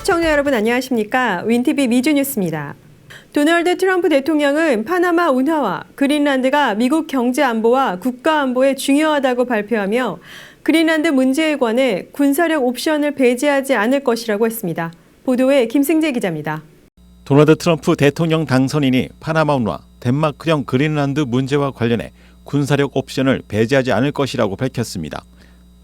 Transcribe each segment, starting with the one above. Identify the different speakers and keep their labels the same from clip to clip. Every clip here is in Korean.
Speaker 1: 시청자 여러분 안녕하십니까? 윈TV 미주뉴스입니다. 도널드 트럼프 대통령은 파나마 운하와 그린란드가 미국 경제 안보와 국가 안보에 중요하다고 발표하며 그린란드 문제에 관해 군사력 옵션을 배제하지 않을 것이라고 했습니다. 보도에 김승재 기자입니다.
Speaker 2: 도널드 트럼프 대통령 당선인이 파나마 운하, 덴마크령 그린란드 문제와 관련해 군사력 옵션을 배제하지 않을 것이라고 밝혔습니다.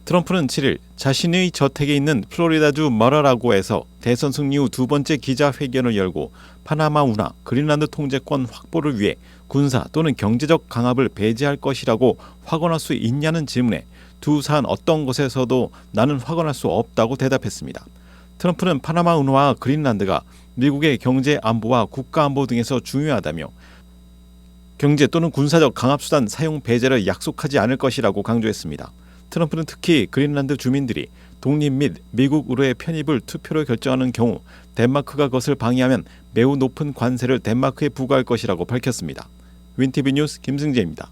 Speaker 2: 트럼프는 7일 자신의 저택에 있는 플로리다주 머라라고에서 대선 승리 후 두 번째 기자회견을 열고 파나마 운하, 그린란드 통제권 확보를 위해 군사 또는 경제적 강압을 배제할 것이라고 확언할 수 있냐는 질문에 두 사안 어떤 것에서도 나는 확언할 수 없다고 대답했습니다. 트럼프는 파나마 운하와 그린란드가 미국의 경제 안보와 국가 안보 등에서 중요하다며 경제 또는 군사적 강압수단 사용 배제를 약속하지 않을 것이라고 강조했습니다. 트럼프는 특히 그린란드 주민들이 독립 및 미국으로의 편입을 투표로 결정하는 경우 덴마크가 그것을 방해하면 매우 높은 관세를 덴마크에 부과할 것이라고 밝혔습니다. 윈TV 뉴스 김승재입니다.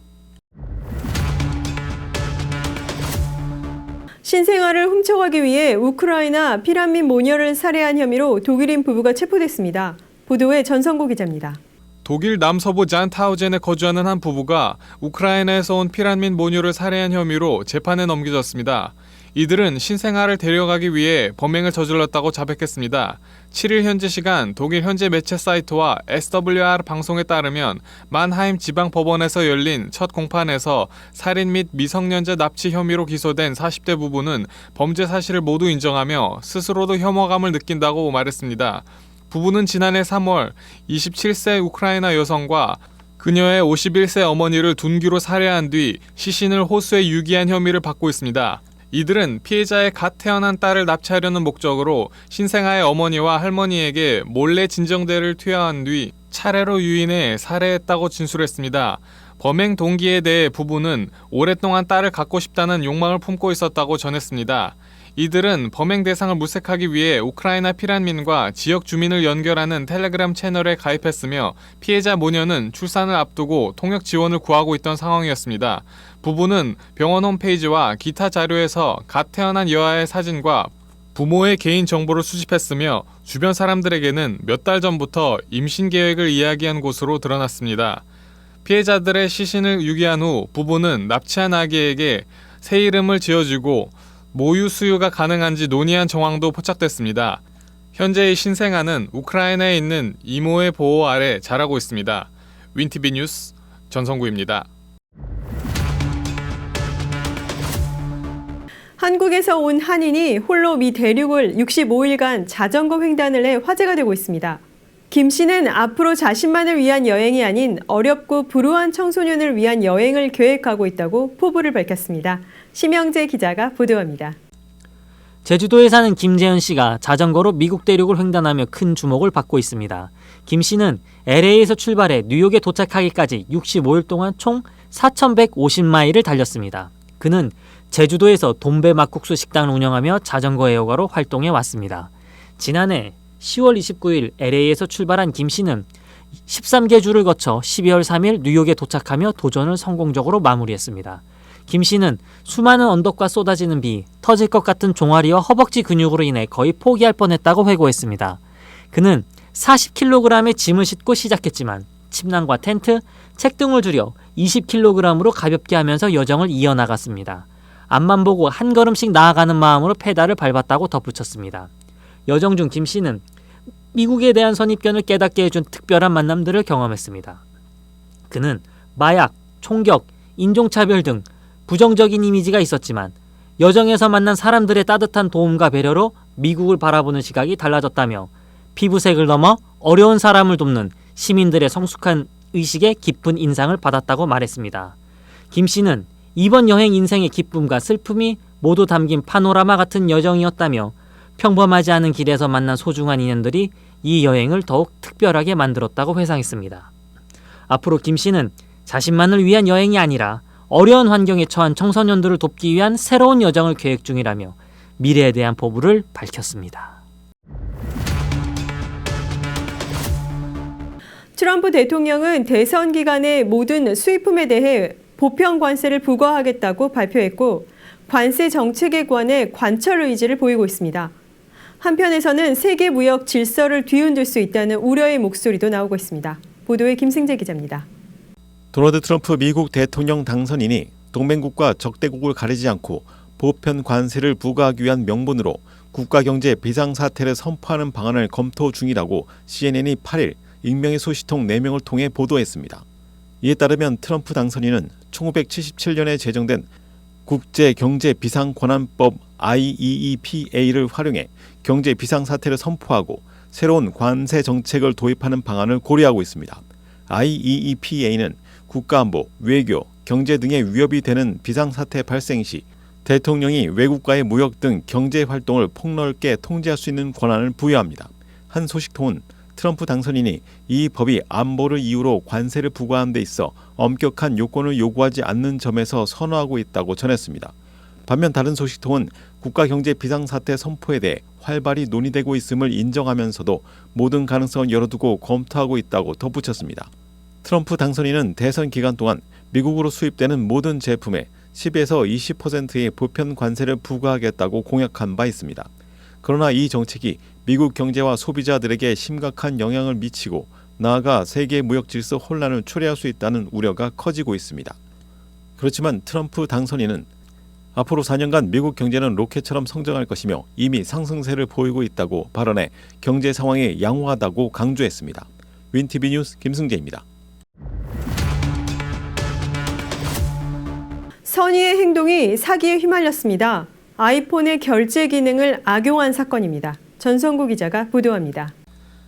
Speaker 1: 신생아를 훔쳐가기 위해 우크라이나 피란민 모녀를 살해한 혐의로 독일인 부부가 체포됐습니다. 보도에 전성구 기자입니다.
Speaker 3: 독일 남서부 잔타우젠에 거주하는 한 부부가 우크라이나에서 온 피란민 모녀를 살해한 혐의로 재판에 넘겨졌습니다. 이들은 신생아를 데려가기 위해 범행을 저질렀다고 자백했습니다. 7일 현지 시간 독일 현재 매체 사이트와 SWR 방송에 따르면 만하임 지방법원에서 열린 첫 공판에서 살인 및 미성년자 납치 혐의로 기소된 40대 부부는 범죄 사실을 모두 인정하며 스스로도 혐오감을 느낀다고 말했습니다. 부부는 지난해 3월 27세 우크라이나 여성과 그녀의 51세 어머니를 둔기로 살해한 뒤 시신을 호수에 유기한 혐의를 받고 있습니다. 이들은 피해자의 갓 태어난 딸을 납치하려는 목적으로 신생아의 어머니와 할머니에게 몰래 진정제를 투여한 뒤 차례로 유인해 살해했다고 진술했습니다. 범행 동기에 대해 부부는 오랫동안 딸을 갖고 싶다는 욕망을 품고 있었다고 전했습니다. 이들은 범행 대상을 물색하기 위해 우크라이나 피란민과 지역 주민을 연결하는 텔레그램 채널에 가입했으며 피해자 모녀는 출산을 앞두고 통역 지원을 구하고 있던 상황이었습니다. 부부는 병원 홈페이지와 기타 자료에서 갓 태어난 여아의 사진과 부모의 개인 정보를 수집했으며 주변 사람들에게는 몇 달 전부터 임신 계획을 이야기한 것으로 드러났습니다. 피해자들의 시신을 유기한 후 부부는 납치한 아기에게 새 이름을 지어주고 모유 수유가 가능한지 논의한 정황도 포착됐습니다. 현재의 신생아는 우크라이나에 있는 이모의 보호 아래 자라고 있습니다. 윈TV 뉴스 전성구입니다.
Speaker 1: 한국에서 온 한인이 홀로 미 대륙을 65일간 자전거 횡단을 해 화제가 되고 있습니다. 김 씨는 앞으로 자신만을 위한 여행이 아닌 어렵고 불우한 청소년을 위한 여행을 계획하고 있다고 포부를 밝혔습니다. 심영재 기자가 보도합니다.
Speaker 4: 제주도에 사는 김재현 씨가 자전거로 미국 대륙을 횡단하며 큰 주목을 받고 있습니다. 김 씨는 LA에서 출발해 뉴욕에 도착하기까지 65일 동안 총 4,150마일을 달렸습니다. 그는 제주도에서 돈베 막국수 식당을 운영하며 자전거 애호가로 활동해 왔습니다. 지난해 10월 29일 LA에서 출발한 김 씨는 13개 주를 거쳐 12월 3일 뉴욕에 도착하며 도전을 성공적으로 마무리했습니다. 김 씨는 수많은 언덕과 쏟아지는 비, 터질 것 같은 종아리와 허벅지 근육으로 인해 거의 포기할 뻔했다고 회고했습니다. 그는 40kg의 짐을 싣고 시작했지만 침낭과 텐트, 책 등을 줄여 20kg으로 가볍게 하면서 여정을 이어나갔습니다. 앞만 보고 한 걸음씩 나아가는 마음으로 페달을 밟았다고 덧붙였습니다. 여정 중 김 씨는 미국에 대한 선입견을 깨닫게 해준 특별한 만남들을 경험했습니다. 그는 마약, 총격, 인종차별 등 부정적인 이미지가 있었지만 여정에서 만난 사람들의 따뜻한 도움과 배려로 미국을 바라보는 시각이 달라졌다며 피부색을 넘어 어려운 사람을 돕는 시민들의 성숙한 의식에 깊은 인상을 받았다고 말했습니다. 김 씨는 이번 여행 인생의 기쁨과 슬픔이 모두 담긴 파노라마 같은 여정이었다며 평범하지 않은 길에서 만난 소중한 인연들이 이 여행을 더욱 특별하게 만들었다고 회상했습니다. 앞으로 김 씨는 자신만을 위한 여행이 아니라 어려운 환경에 처한 청소년들을 돕기 위한 새로운 여정을 계획 중이라며 미래에 대한 포부를 밝혔습니다.
Speaker 1: 트럼프 대통령은 대선 기간에 모든 수입품에 대해 보편 관세를 부과하겠다고 발표했고 관세 정책에 관해 관철 의지를 보이고 있습니다. 한편에서는 세계 무역 질서를 뒤흔들 수 있다는 우려의 목소리도 나오고 있습니다. 보도에 김승재 기자입니다.
Speaker 2: 도널드 트럼프 미국 대통령 당선인이 동맹국과 적대국을 가리지 않고 보편 관세를 부과하기 위한 명분으로 국가경제 비상사태를 선포하는 방안을 검토 중이라고 CNN이 8일 익명의 소식통 4명을 통해 보도했습니다. 이에 따르면 트럼프 당선인은 1977년에 제정된 국제경제비상권한법 IEEPA를 활용해 경제 비상사태를 선포하고 새로운 관세 정책을 도입하는 방안을 고려하고 있습니다. IEEPA는 국가안보, 외교, 경제 등의 위협이 되는 비상사태 발생 시 대통령이 외국과의 무역 등 경제활동을 폭넓게 통제할 수 있는 권한을 부여합니다. 한 소식통은 트럼프 당선인이 이 법이 안보를 이유로 관세를 부과하는 데 있어 엄격한 요건을 요구하지 않는 점에서 선호하고 있다고 전했습니다. 반면 다른 소식통은 국가경제 비상사태 선포에 대해 활발히 논의되고 있음을 인정하면서도 모든 가능성을 열어두고 검토하고 있다고 덧붙였습니다. 트럼프 당선인은 대선 기간 동안 미국으로 수입되는 모든 제품에 10에서 20%의 보편 관세를 부과하겠다고 공약한 바 있습니다. 그러나 이 정책이 미국 경제와 소비자들에게 심각한 영향을 미치고 나아가 세계 무역 질서 혼란을 초래할 수 있다는 우려가 커지고 있습니다. 그렇지만 트럼프 당선인은 앞으로 4년간 미국 경제는 로켓처럼 성장할 것이며 이미 상승세를 보이고 있다고 발언해 경제 상황이 양호하다고 강조했습니다. 윈티비 뉴스 김승재입니다.
Speaker 1: 선의의 행동이 사기에 휘말렸습니다. 아이폰의 결제 기능을 악용한 사건입니다. 전성구 기자가 보도합니다.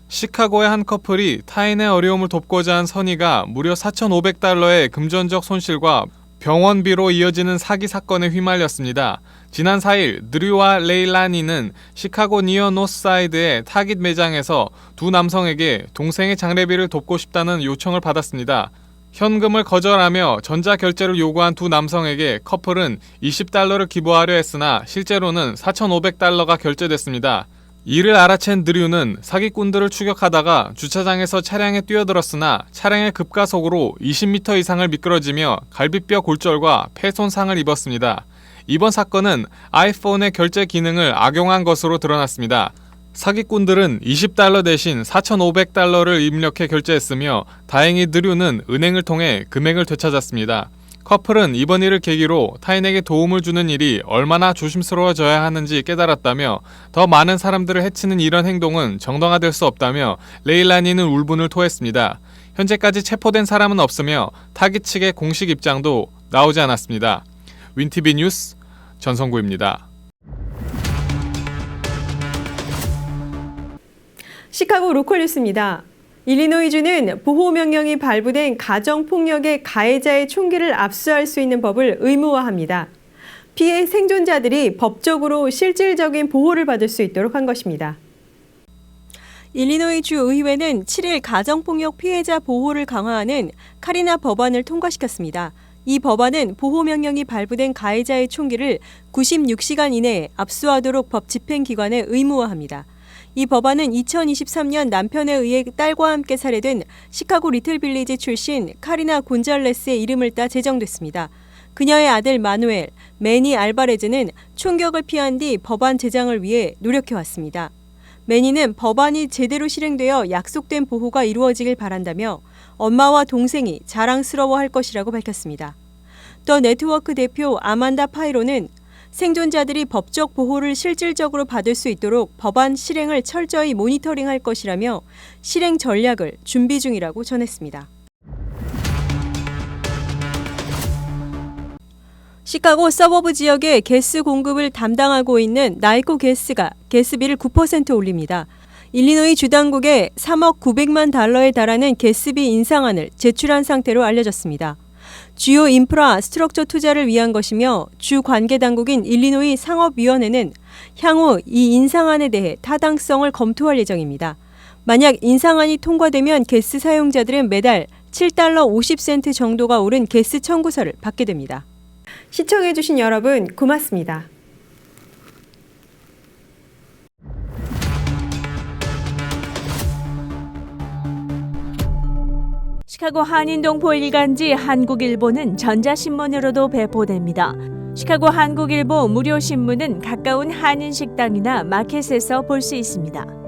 Speaker 3: 시카고의 한 커플이 타인의 어려움을 돕고자 한 선의가 무려 4,500달러의 금전적 손실과 병원비로 이어지는 사기 사건에 휘말렸습니다. 지난 4일 드류와 레일라니는 시카고 니어 노스사이드의 타깃 매장에서 두 남성에게 동생의 장례비를 돕고 싶다는 요청을 받았습니다. 현금을 거절하며 전자결제를 요구한 두 남성에게 커플은 20달러를 기부하려 했으나 실제로는 4,500달러가 결제됐습니다. 이를 알아챈 드류는 사기꾼들을 추격하다가 주차장에서 차량에 뛰어들었으나 차량의 급가속으로 20m 이상을 미끄러지며 갈비뼈 골절과 폐 손상을 입었습니다. 이번 사건은 아이폰의 결제 기능을 악용한 것으로 드러났습니다. 사기꾼들은 20달러 대신 4,500달러를 입력해 결제했으며 다행히 드류는 은행을 통해 금액을 되찾았습니다. 커플은 이번 일을 계기로 타인에게 도움을 주는 일이 얼마나 조심스러워져야 하는지 깨달았다며 더 많은 사람들을 해치는 이런 행동은 정당화될 수 없다며 레일라니는 울분을 토했습니다. 현재까지 체포된 사람은 없으며 타깃 측의 공식 입장도 나오지 않았습니다. 윈티비 뉴스 전성구입니다.
Speaker 1: 시카고 로컬 뉴스입니다. 일리노이주는 보호명령이 발부된 가정폭력의 가해자의 총기를 압수할 수 있는 법을 의무화합니다. 피해 생존자들이 법적으로 실질적인 보호를 받을 수 있도록 한 것입니다. 일리노이주 의회는 7일 가정폭력 피해자 보호를 강화하는 카리나 법안을 통과시켰습니다. 이 법안은 보호명령이 발부된 가해자의 총기를 96시간 이내에 압수하도록 법 집행기관에 의무화합니다. 이 법안은 2023년 남편에 의해 딸과 함께 살해된 시카고 리틀빌리지 출신 카리나 곤잘레스의 이름을 따 제정됐습니다. 그녀의 아들 마누엘, 매니 알바레즈는 총격을 피한 뒤 법안 제정을 위해 노력해왔습니다. 매니는 법안이 제대로 실행되어 약속된 보호가 이루어지길 바란다며 엄마와 동생이 자랑스러워할 것이라고 밝혔습니다. 더 네트워크 대표 아만다 파이로는 생존자들이 법적 보호를 실질적으로 받을 수 있도록 법안 실행을 철저히 모니터링할 것이라며 실행 전략을 준비 중이라고 전했습니다. 시카고 서버브 지역의 가스 공급을 담당하고 있는 나이코 가스가 가스비를 9% 올립니다. 일리노이 주당국에 3억 900만 달러에 달하는 가스비 인상안을 제출한 상태로 알려졌습니다. 주요 인프라 스트럭처 투자를 위한 것이며 주 관계 당국인 일리노이 상업위원회는 향후 이 인상안에 대해 타당성을 검토할 예정입니다. 만약 인상안이 통과되면 가스 사용자들은 매달 7달러 50센트 정도가 오른 가스 청구서를 받게 됩니다. 시청해주신 여러분 고맙습니다.
Speaker 5: 시카고 한인동포 일간지 한국일보는 전자신문으로도 배포됩니다. 시카고 한국일보 무료 신문은 가까운 한인 식당이나 마켓에서 볼 수 있습니다.